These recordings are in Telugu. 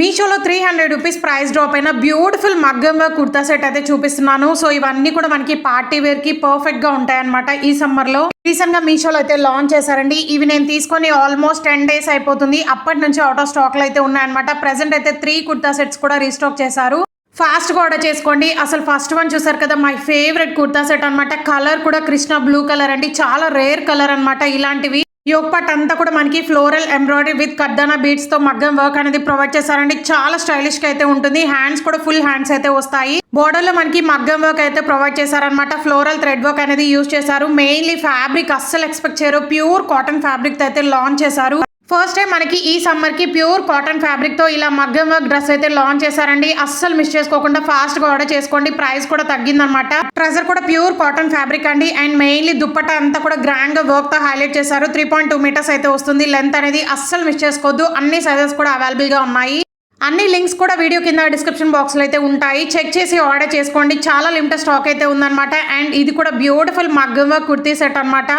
మీషోలో 300 రూపీస్ ప్రైస్ డ్రాప్ అయిన బ్యూటిఫుల్ మగ్గం వర్క్ కుర్తా సెట్ అయితే చూపిస్తున్నాను. సో ఇవన్నీ కూడా మనకి పార్టీ వేర్ కి పర్ఫెక్ట్ గా ఉంటాయన్నమాట. ఈ సమ్మర్ లో రీసెంట్ గా మీషోలో అయితే లాంచ్ చేశారండి. ఇవి నేను తీసుకొని ఆల్మోస్ట్ 10 days అయిపోతుంది. అప్పటి నుంచి అవుట్ ఆఫ్ స్టాక్ లో అయితే ఉన్నాయన్నమాట. ప్రెసెంట్ అయితే 3 కుర్తా సెట్స్ కూడా రీస్టాక్ చేశారు. ఫాస్ట్ గా ఆర్డర్ చేసుకోండి. అసలు ఫస్ట్ వన్ చూసారు కదా, మై ఫేవరెట్ కుర్తా సెట్ అనమాట. కలర్ కూడా కృష్ణ బ్లూ కలర్ అండి, చాలా రేర్ కలర్ అనమాట. ఇలాంటివి యోగ్ పార్ట్ అంతా కూడా మనకి ఫ్లోరల్ ఎంబ్రాయిడరీ విత్ కర్దానా బీడ్స్ తో మగ్గం వర్క్ అనేది ప్రొవైడ్ చేశారండి. చాలా స్టైలిష్ గా అయితే ఉంటుంది. హ్యాండ్స్ కూడా ఫుల్ హ్యాండ్స్ అయితే వస్తాయి. బోర్డర్ లో మనకి మగ్గం వర్క్ అయితే ప్రొవైడ్ చేశారనమాట. ఫ్లోరల్ థ్రెడ్ వర్క్ అనేది యూజ్ చేశారు. మెయిన్లీ ఫ్యాబ్రిక్ అస్సలు ఎక్స్పెక్ట్ చేయరు, ప్యూర్ కాటన్ ఫ్యాబ్రిక్ అయితే లాంచ్ చేశారు. ఫస్ట్ టైం మనకి ఈ సమ్మర్ కి ప్యూర్ కాటన్ ఫ్యాబ్రిక్ తో ఇలా మగ్గం వర్క్ డ్రెస్ అయితే లాంచ్ చేశారండి. అస్సలు మిస్ చేసుకోకుండా ఫాస్ట్ గా ఆర్డర్ చేసుకోండి. ప్రైస్ కూడా తగ్గిందనమాట. ట్రెజర్ కూడా ప్యూర్ కాటన్ ఫ్యాబ్రిక్ అండి. అండ్ మెయిన్లీ దుప్పట్టా అంతా కూడా గ్రాండ్ గా వర్క్ తో హైలైట్ చేశారు. 3.2 meters అయితే వస్తుంది లెంత్ అనేది. అస్సలు మిస్ చేసుకోవద్దు. అన్ని సైజెస్ కూడా అవైలబుల్ గా ఉన్నాయి. అన్ని లింక్స్ కూడా వీడియో కింద డిస్క్రిప్షన్ బాక్స్ లో అయితే ఉంటాయి. చెక్ చేసి ఆర్డర్ చేసుకోండి. చాలా లిమిటెడ్ స్టాక్ అయితే ఉందన్నమాట. అండ్ ఇది కూడా బ్యూటిఫుల్ మగ్గం వర్క్ కుర్తీ సెట్ అనమాట.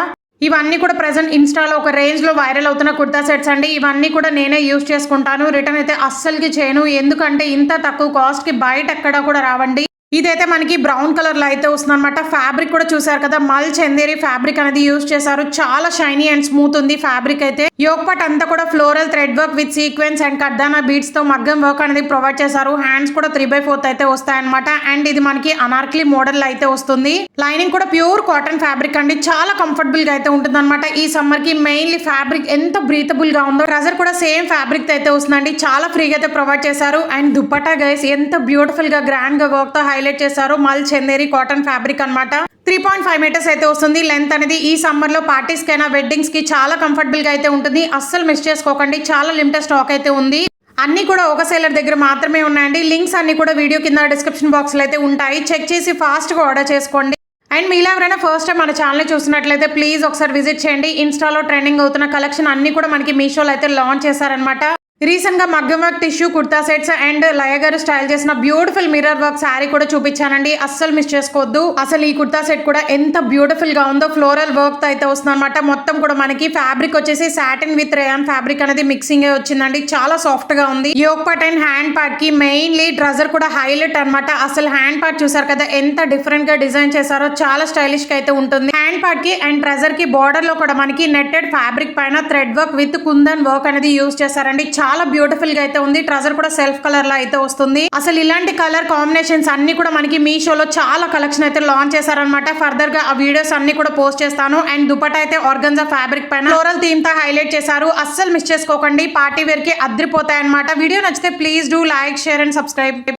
ఇవన్నీ కూడా ప్రెసెంట్ ఇన్స్టాలో ఒక రేంజ్ లో వైరల్ అవుతున్న కుర్తా సెట్స్ అండి. ఇవన్నీ కూడా నేనే యూజ్ చేసుకుంటాను. రిటర్న్ అయితే అస్సలుకి చేయను, ఎందుకంటే ఇంత తక్కువ కాస్ట్ కి బయట ఎక్కడా కూడా రావండి. ఇదైతే మనకి బ్రౌన్ కలర్ లో అయితే వస్తుంది అనమాట. ఫ్యాబ్రిక్ కూడా చూసారు కదా, మల్ చందేరి ఫ్యాబ్రిక్ అనేది యూజ్ చేశారు. చాలా షైనీ అండ్ స్మూత్ ఉంది ఫ్యాబ్రిక్ అయితే. యోగ్ పార్ట్ అంతా కూడా floral thread work with sequence and kardana beads తో మగ్గం వర్క్ అనేది ప్రొవైడ్ చేశారు. హ్యాండ్స్ కూడా 3/4 అయితే వస్తాయి అనమాట. అండ్ ఇది మనకి అనార్కలి మోడల్ అయితే వస్తుంది. లైనింగ్ కూడా ప్యూర్ కాటన్ ఫ్యాబ్రిక్ అండి. చాలా కంఫర్టబుల్ గా అయితే ఉంటుంది అనమాట. ఈ సమ్మర్ కి మెయిన్లీ ఫ్యాబ్రిక్ ఎంత బ్రీతబుల్ గా ఉందో. ట్రజర్ కూడా సేమ్ ఫ్యాబ్రిక్ అయితే వస్తుందండి. చాలా ఫ్రీగా అయితే ప్రొవైడ్ చేశారు. అండ్ దుప్పట్టా గైస్ ఎంత బ్యూటిఫుల్ గా గ్రాండ్ గా వర్క్ తో హైలైట్ చేశారు. మల్ చందేరి కాటన్ ఫ్యాబ్రిక్ అనమాట. 3.5 meters అయితే వస్తుంది లెంత్ అనేది. ఈ సమ్మర్ లో పార్టీస్ కైనా వెడ్డింగ్స్ కి చాలా కంఫర్టబుల్ గా అయితే ఉంటుంది. అస్సలు మిస్ చేసుకోకండి. చాలా లిమిటెడ్ స్టాక్ అయితే ఉంది. అన్ని కూడా ఒక సెల్లర్ దగ్గర మాత్రమే ఉన్నాయండి. లింక్స్ అన్ని కూడా వీడియో కింద డిస్క్రిప్షన్ బాక్స్ లో అయితే ఉంటాయి. చెక్ చేసి ఫాస్ట్ గా ఆర్డర్ చేసుకోండి. అండ్ మీలో ఎవరైనా ఫస్ట్ టైం మన ఛానల్ చూసినట్లయితే ప్లీజ్ ఒకసారి విజిట్ చేయండి. ఇన్స్టాలో ట్రెండింగ్ అవుతున్న కలెక్షన్ అన్ని కూడా మనకి మీషోలో అయితే లాంచ్ చేశారనమాట. రీసెంట్ గా మగ్గం work tissue kurta sets and Laya గారు స్టైల్ చేసిన బ్యూటిఫుల్ మిర్రర్ వర్క్ శారీ కూడా చూపించానండి. అస్సలు మిస్ చేసుకోవద్దు. అసలు ఈ కుర్తా సెట్ కూడా ఎంత బ్యూటిఫుల్ గా ఉందో. ఫ్లోరల్ వర్క్ తో అయితే వస్తుంది అనమాట. మొత్తం కూడా మనకి ఫ్యాబ్రిక్ వచ్చేసి సాటిన్ విత్ రేయాన్ ఫ్యాబ్రిక్ అనేది మిక్సింగ్ వచ్చిందండి. చాలా సాఫ్ట్ గా ఉంది. Yoke part and hand part కి మెయిన్లీ ట్రజర్ కూడా హైలైట్ అనమాట. అసలు హ్యాండ్ పార్ట్ చూసారు కదా, ఎంత డిఫరెంట్ గా డిజైన్ చేశారో. చాలా స్టైలిష్ గా అయితే ఉంటుంది. హ్యాండ్ పార్ట్ కి అండ్ ట్రజర్ కి బోర్డర్ లో కూడా మనకి నెట్టెడ్ ఫ్యాబ్రిక్ పైన thread work with kundan work అనేది యూజ్ చేశారండి. చాలా బ్యూటిఫుల్ గా అయితే ఉంది. ట్రజర్ కూడా సెల్ఫ్ కలర్ లో అయితే వస్తుంది. అసలు ఇలాంటి కలర్ కాంబినేషన్స్ అన్ని కూడా మనకి మీషోలో చాలా కలెక్షన్ అయితే లాంచ్ చేశారనమాట. ఫర్దర్ గా ఆ వీడియోస్ అన్ని కూడా పోస్ట్ చేస్తాను. అండ్ దుపట్టా అయితే ఆర్గన్జా ఫ్యాబ్రిక్ పైన ఫ్లోరల్ థీమ్ తో హైలైట్ చేశారు. అస్సలు మిస్ చేసుకోకండి. పార్టీ వేర్ కి అద్రిపోతాయి అనమాట. వీడియో నచ్చితే please do like, share and subscribe.